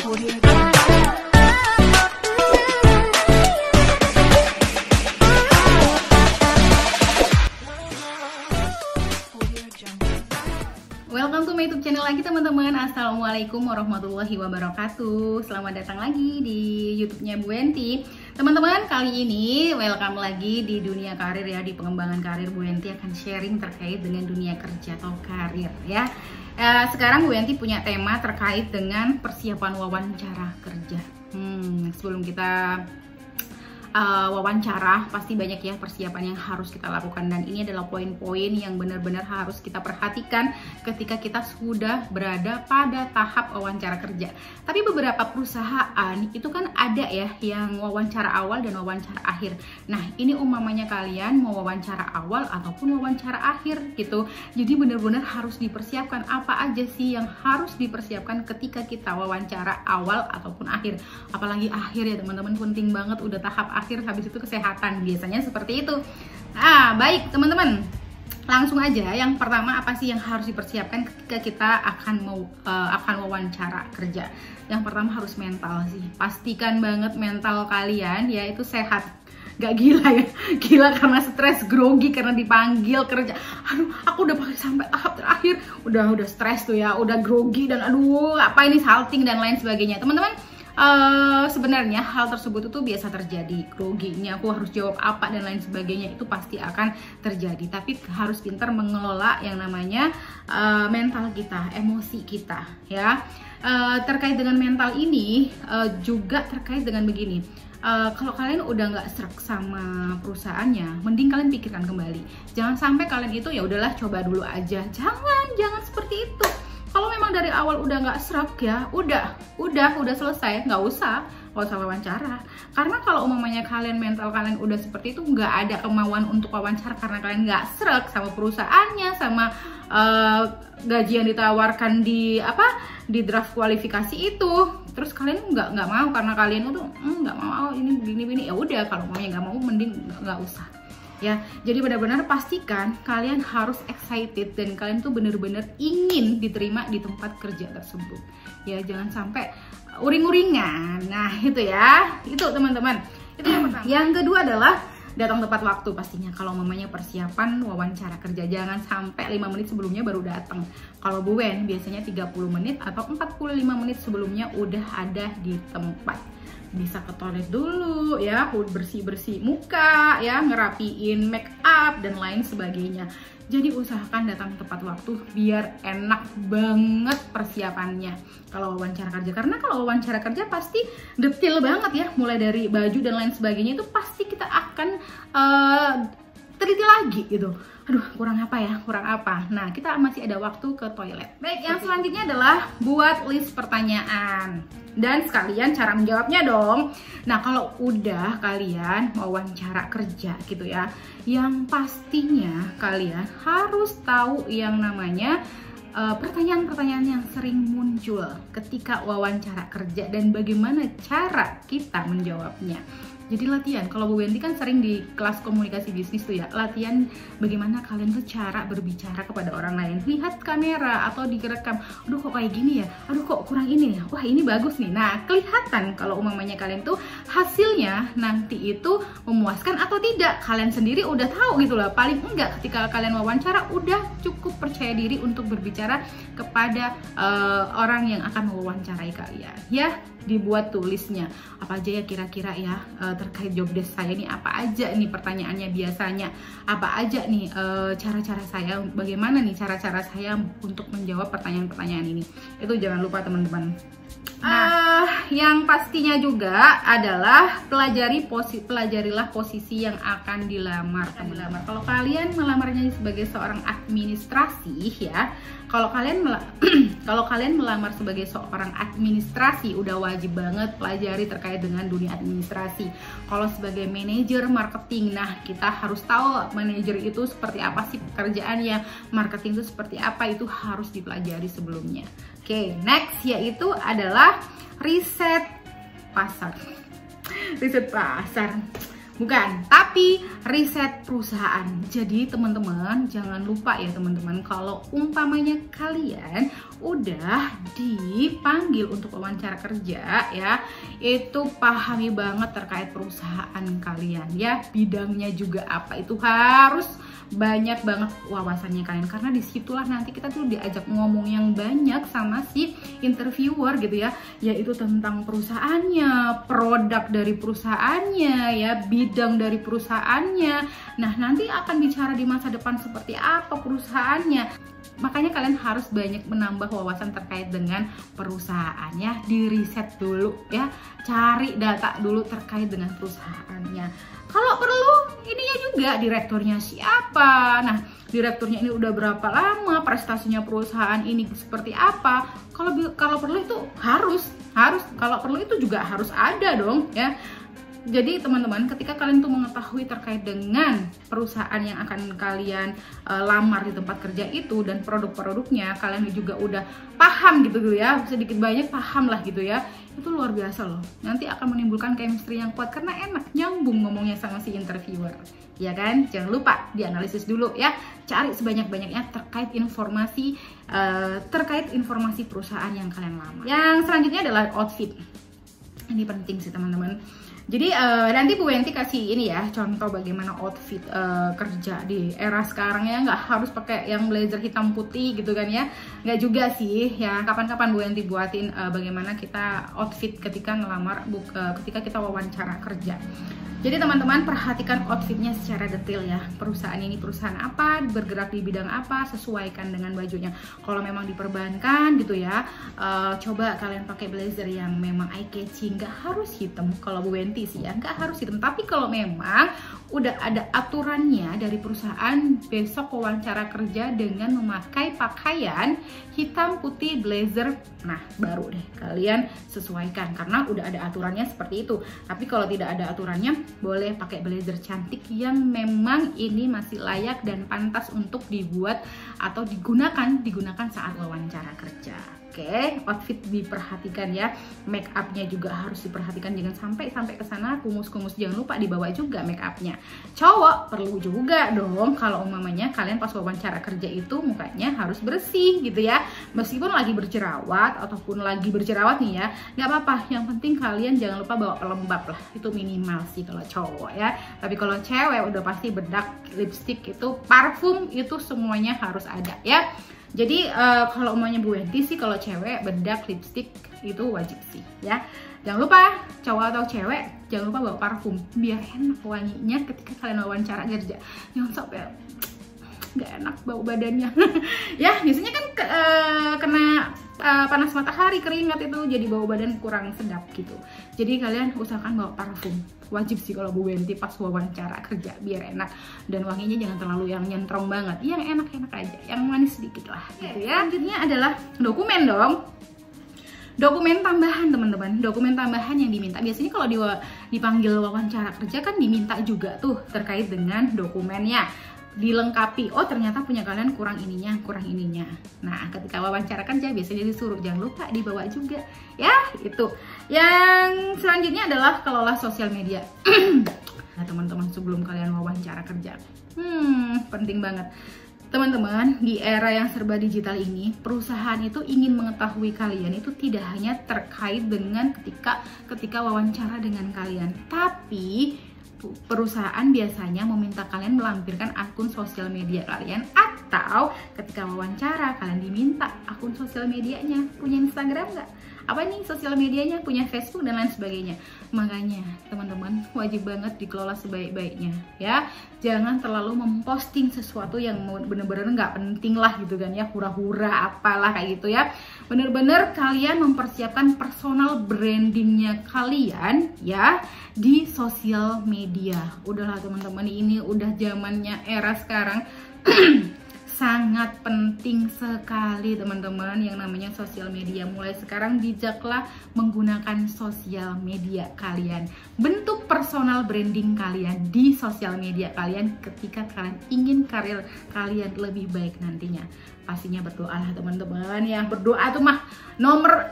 Welcome to my YouTube channel lagi teman-teman. Assalamualaikum warahmatullahi wabarakatuh. Selamat datang lagi di YouTube-nya Bu Enti. Teman-teman, kali ini welcome lagi di dunia karir ya, di pengembangan karir. Bu Enti akan sharing terkait dengan dunia kerja atau karir ya. Sekarang Bu Enti punya tema terkait dengan persiapan wawancara kerja. Sebelum kita wawancara, pasti banyak ya persiapan yang harus kita lakukan, dan ini adalah poin-poin yang benar-benar harus kita perhatikan ketika kita sudah berada pada tahap wawancara kerja. Tapi beberapa perusahaan itu kan ada ya yang wawancara awal dan wawancara akhir. Nah, ini umpamanya kalian mau wawancara awal ataupun wawancara akhir gitu. Jadi benar-benar harus dipersiapkan apa aja sih yang harus dipersiapkan ketika kita wawancara awal ataupun akhir. Apalagi akhir ya teman-teman, penting banget, udah tahap akhir, habis itu kesehatan, biasanya seperti itu. Baik teman-teman, langsung aja. Yang pertama, apa sih yang harus dipersiapkan ketika kita akan wawancara kerja? Yang pertama harus mental sih. Pastikan banget mental kalian ya itu sehat. Gak gila ya, gila karena stres, grogi karena dipanggil kerja. Aduh, aku udah sampai tahap terakhir, udah stres tuh ya, udah grogi dan aduh apa ini, salting dan lain sebagainya. Teman-teman, sebenarnya hal tersebut itu biasa terjadi. Groginya, aku harus jawab apa dan lain sebagainya, itu pasti akan terjadi. Tapi harus pintar mengelola yang namanya mental kita, emosi kita ya. Terkait dengan mental ini juga terkait dengan begini. Kalau kalian udah nggak serak sama perusahaannya, mending kalian pikirkan kembali. Jangan sampai kalian itu ya udahlah coba dulu aja. Jangan seperti itu. Kalau memang dari awal udah nggak serak ya, udah selesai, nggak usah wawancara. Karena kalau umumnya kalian, mental kalian udah seperti itu, nggak ada kemauan untuk wawancara karena kalian nggak serak sama perusahaannya, sama gaji yang ditawarkan di draft kualifikasi itu. Terus kalian nggak mau karena kalian udah nggak mau ini begini, ya udah, kalau umumnya nggak mau mending nggak usah. Ya, jadi benar-benar pastikan kalian harus excited dan kalian tuh benar-benar ingin diterima di tempat kerja tersebut. Ya, jangan sampai uring-uringan. Nah, itu ya. Itu teman-teman. Itu yang pertama. Yang kedua adalah datang tepat waktu pastinya. Kalau mamanya persiapan wawancara kerja, jangan sampai 5 menit sebelumnya baru datang. Kalau Bu Wen biasanya 30 menit atau 45 menit sebelumnya udah ada di tempat. Bisa ke toilet dulu ya, bersih-bersih muka ya, ngerapiin make up dan lain sebagainya. Jadi usahakan datang tepat waktu biar enak banget persiapannya kalau wawancara kerja. Karena kalau wawancara kerja pasti detail banget ya, mulai dari baju dan lain sebagainya itu pasti kita akan teliti lagi gitu. Aduh, kurang apa. Nah, kita masih ada waktu ke toilet. Baik, yang selanjutnya adalah buat list pertanyaan dan sekalian cara menjawabnya dong. Nah, kalau udah kalian mau wawancara kerja gitu ya, yang pastinya kalian harus tahu yang namanya pertanyaan-pertanyaan yang sering muncul ketika wawancara kerja dan bagaimana cara kita menjawabnya. Jadi latihan, kalau Bu Wendy kan sering di kelas komunikasi bisnis tuh ya, latihan bagaimana kalian tuh cara berbicara kepada orang lain. Lihat kamera atau direkam, aduh kok kayak gini ya, aduh kok kurang ini ya, wah ini bagus nih. Nah, kelihatan kalau umumnya kalian tuh hasilnya nanti itu memuaskan atau tidak. Kalian sendiri udah tahu gitu loh, paling enggak ketika kalian wawancara udah cukup percaya diri untuk berbicara kepada orang yang akan mewawancarai kalian ya. Dibuat tulisnya apa aja ya kira-kira ya terkait job desk saya ini, apa aja nih pertanyaannya biasanya, apa aja nih cara-cara saya, bagaimana nih cara-cara saya untuk menjawab pertanyaan-pertanyaan ini. Itu jangan lupa teman-teman. Yang pastinya juga adalah pelajarilah posisi yang akan dilamar. Kalau kalian melamarnya sebagai seorang administrasi ya, kalau kalian melamar sebagai seorang administrasi udah wajib banget pelajari terkait dengan dunia administrasi. Kalau sebagai manajer marketing, nah kita harus tahu manajer itu seperti apa sih pekerjaannya, marketing itu seperti apa, itu harus dipelajari sebelumnya. Oke, next yaitu adalah riset pasar. Bukan, tapi riset perusahaan. Jadi teman-teman jangan lupa ya teman-teman, kalau umpamanya kalian udah dipanggil untuk wawancara kerja ya, itu pahami banget terkait perusahaan kalian ya, bidangnya juga apa, itu harus banyak banget wawasannya kalian, karena disitulah nanti kita tuh diajak ngomong yang banyak sama si interviewer gitu ya, yaitu tentang perusahaannya, produk dari perusahaannya ya, bidang dari perusahaannya. Nah nanti akan bicara di masa depan seperti apa perusahaannya. Makanya kalian harus banyak menambah wawasan terkait dengan perusahaan ya, di riset dulu ya, cari data dulu terkait dengan perusahaannya. Kalau perlu ininya juga, direkturnya siapa, nah direkturnya ini udah berapa lama, prestasinya perusahaan ini seperti apa. Kalau perlu itu harus kalau perlu itu juga harus ada dong ya. Jadi teman-teman, ketika kalian tuh mengetahui terkait dengan perusahaan yang akan kalian lamar di tempat kerja itu dan produk-produknya, kalian juga udah paham gitu ya, sedikit banyak paham lah gitu ya, itu luar biasa loh. Nanti akan menimbulkan chemistry yang kuat karena enak, nyambung ngomongnya sama si interviewer, ya kan? Jangan lupa dianalisis dulu ya, cari sebanyak-banyaknya terkait informasi perusahaan yang kalian lamar. Yang selanjutnya adalah outfit. Ini penting sih teman-teman. Jadi nanti Bu Wenti kasih ini ya, contoh bagaimana outfit kerja di era sekarang ya, nggak harus pakai yang blazer hitam putih gitu kan ya, nggak juga sih ya. Kapan-kapan Bu Wenti buatin bagaimana kita outfit ketika ngelamar, ketika kita wawancara kerja. Jadi teman-teman perhatikan outfitnya secara detail ya, perusahaan ini perusahaan apa, bergerak di bidang apa, sesuaikan dengan bajunya. Kalau memang di perbankan gitu ya, coba kalian pakai blazer yang memang eye catching, nggak harus hitam. Kalau Bu Wenti sih ya nggak harus hitam, tapi kalau memang udah ada aturannya dari perusahaan, besok wawancara kerja dengan memakai pakaian hitam putih blazer, nah baru deh kalian sesuaikan karena udah ada aturannya seperti itu. Tapi kalau tidak ada aturannya, boleh pakai blazer cantik yang memang ini masih layak dan pantas untuk dibuat atau digunakan saat wawancara kerja. Oke, outfit diperhatikan ya, make upnya juga harus diperhatikan, jangan sampai ke sana kumus-kumus, jangan lupa dibawa juga make upnya. Cowok perlu juga dong, kalau umpamanya kalian pas wawancara kerja itu mukanya harus bersih gitu ya, meskipun lagi berjerawat ataupun lagi berjerawat nih ya, nggak apa-apa, yang penting kalian jangan lupa bawa pelembab lah, itu minimal sih kalau cowok ya. Tapi kalau cewek udah pasti bedak, lipstick, itu parfum, itu semuanya harus ada ya. Jadi kalau umumnya Bu Wenti sih kalau cewek bedak, lipstick itu wajib sih ya. Jangan lupa cowok atau cewek jangan lupa bawa parfum biar enak wanginya ketika kalian wawancara kerja. Jangan sampai nggak enak bau badannya ya, biasanya kan kena panas matahari, keringat, itu jadi bau badan kurang sedap gitu. Jadi kalian usahakan bawa parfum, wajib sih kalau Bu Wenti pas wawancara kerja biar enak, dan wanginya jangan terlalu yang nyentrong banget, yang enak-enak aja, yang manis sedikit lah gitu ya. Selanjutnya adalah dokumen dong. Dokumen tambahan teman-teman, dokumen tambahan yang diminta biasanya kalau dipanggil wawancara kerja kan diminta juga tuh terkait dengan dokumennya, dilengkapi. Oh ternyata punya kalian kurang ininya. Nah ketika wawancara kerja biasanya disuruh jangan lupa dibawa juga ya. Itu yang selanjutnya adalah kelola sosial media. Nah teman-teman, sebelum kalian wawancara kerja, penting banget teman-teman, di era yang serba digital ini, perusahaan itu ingin mengetahui kalian itu tidak hanya terkait dengan ketika wawancara dengan kalian, tapi perusahaan biasanya meminta kalian melampirkan akun sosial media kalian, atau ketika wawancara kalian diminta akun sosial medianya. Punya Instagram nggak? Apa nih sosial medianya? Punya Facebook dan lain sebagainya. Makanya teman-teman wajib banget dikelola sebaik-baiknya ya. Jangan terlalu memposting sesuatu yang bener-bener nggak penting lah gitu kan ya, hura-hura apalah kayak gitu ya. Bener-bener kalian mempersiapkan personal brandingnya kalian ya di sosial media. Udahlah teman-teman, ini udah zamannya era sekarang. Sangat penting sekali teman-teman yang namanya sosial media. Mulai sekarang bijaklah menggunakan sosial media kalian, bentuk personal branding kalian di sosial media kalian ketika kalian ingin karir kalian lebih baik nantinya. Pastinya berdoalah teman-teman ya, berdoa tuh mah nomor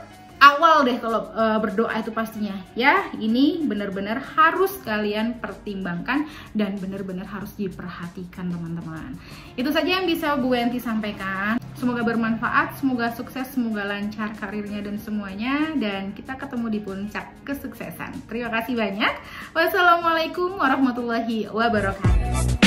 awal deh kalau berdoa itu pastinya ya. Ini benar-benar harus kalian pertimbangkan dan benar-benar harus diperhatikan teman-teman. Itu saja yang bisa Bu Enti sampaikan. Semoga bermanfaat, semoga sukses, semoga lancar karirnya dan semuanya, dan kita ketemu di puncak kesuksesan. Terima kasih banyak. Wassalamualaikum warahmatullahi wabarakatuh.